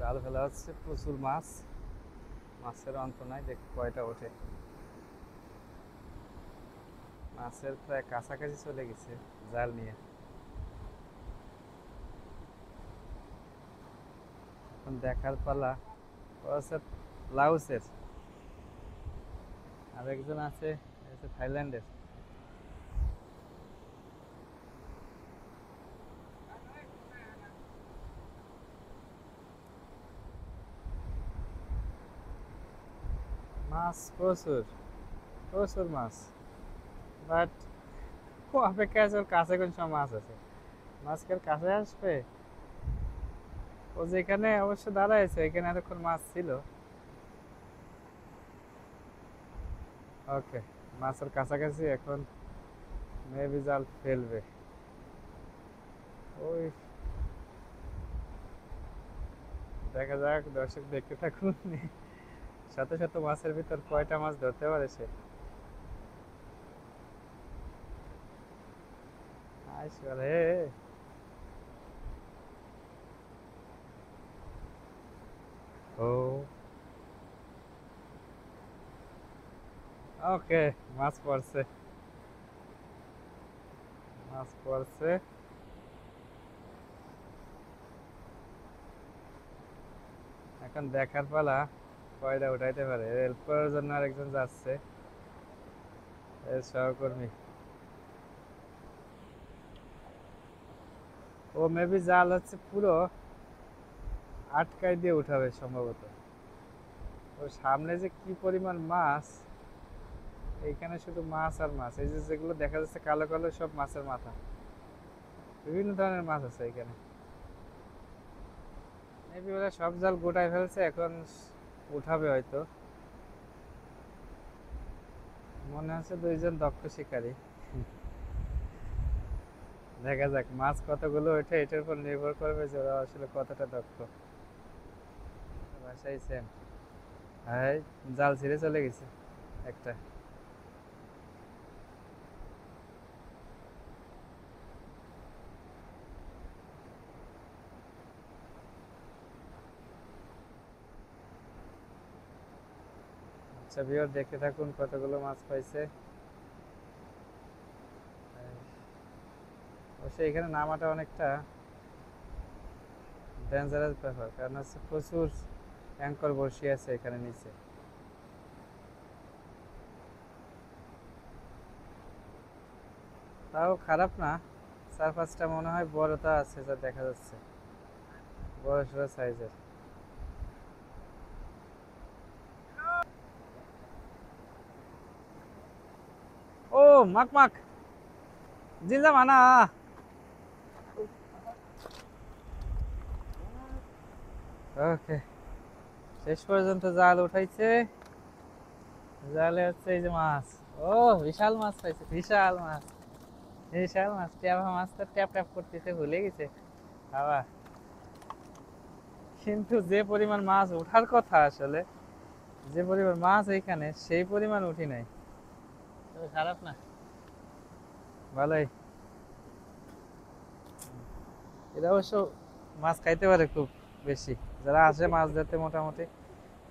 জাল ফেলা হচ্ছে, প্রচুর মাছ, মাছের অন্ত নাই, দেখ কয়টা ওঠে। মাছের প্রায় কাছাকাছি চলে গেছে জাল নিয়ে। এখন দেখার পালা। ও আছে লাউসের, আর একজন আছে থাইল্যান্ডের। মাছ প্রচুর, প্রচুর মাছ, বাট ও অপেক্ষা আছে ওর কাছে কোন সব মাছ আছে। মাছ কি ওর কাছে আসবে? ও যেখানে অবশ্য দাঁড়াইছে এখানে এতক্ষণ মাছ ছিল। ওকে, মাছের কাছাকাছি এখন, মেবি জাল ফেলবে। ওই দেখা যাক, দর্শক দেখতে থাকুন। শত শত মাছের ভিতর কয়টা মাছ ধরতে পারে সে। আসলে ও ওকে, মাছ পড়ছে, মাছ পড়ছে। এখন দেখার পালা কয়টা উঠাইতে পারে। হেল্প করার জন্য আরেকজন যাচ্ছে, এর সহকর্মী। ও মেবি জাল হচ্ছে পুরো আটকাই দিয়ে উঠাবে সম্ভবত। ওর সামনে যে কি পরিমাণ মাছ, এইখানে শুধু মাছ আর মাছ। এই যে যেগুলো দেখা যাচ্ছে কালো কালো, সব মাছের মাথা। বিভিন্ন ধরনের মাছ আছে এখানে। মেবি ওরা সব জাল গোটায় ফেলছে, এখন উঠাবে হয়তো। মনে হচ্ছে দুইজন দক্ষ শিকারী। দেখা যাক মাছ কতগুলো ওঠে, এটার উপর নির্ভর করবে যে ওরা আসলে কতটা দক্ষ। বাসায় সেম। হ্যাঁ, জাল ছিঁড়ে চলে গেছে একটা। আচ্ছা ভিউয়ার, দেখতে থাকুন কতগুলো মাছ পাইছে। অবশ্যই এখানে নামাটা অনেকটা ডেঞ্জারাস ব্যাপার, কারণ হচ্ছে প্রচুর অ্যাঙ্কর বসিয়ে আছে এখানে নিচে। তাও খারাপ না, চার পাঁচটা মনে হয় বড়টা আছে যা দেখা যাচ্ছে, বড় সড়ো সাইজের। ও মাক মাক, জিন্দা মানা। ওকে, শেষ পর্যন্ত জাল উঠাইছে। জালে হচ্ছে এই যে মাছ। ও বিশাল মাছ পাইছে, বিশাল মাছ, বিশাল মাছ। ট্যাপা মাছ তো ট্যাপ ট্যাপ করতেছে, ভুলে গেছে বাবা। কিন্তু যে পরিমাণ মাছ ওঠার কথা, আসলে যে পরিমাণ মাছ এইখানে, সেই পরিমাণ উঠি নাই। তবে খারাপ না, ভালোই। এরা অবশ্য মাছ খাইতে পারে খুব বেশি। যারা আসে মাছ ধরতে, মোটামুটি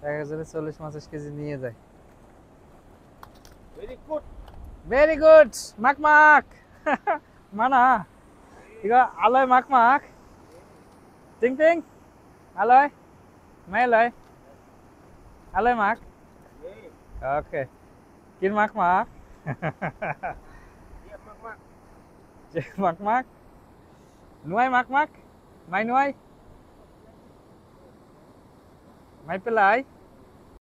এক একজনে 40-50 কেজি নিয়ে যায়। ভেরি গুড মাক মাক। মানা 이거 알로이 막막 띵띵 알로이 মেলয় 알로이 막 ওকে কিন মাক মাক মাক মাক nuôi মাক মাক মাই nuôi mày পেলাই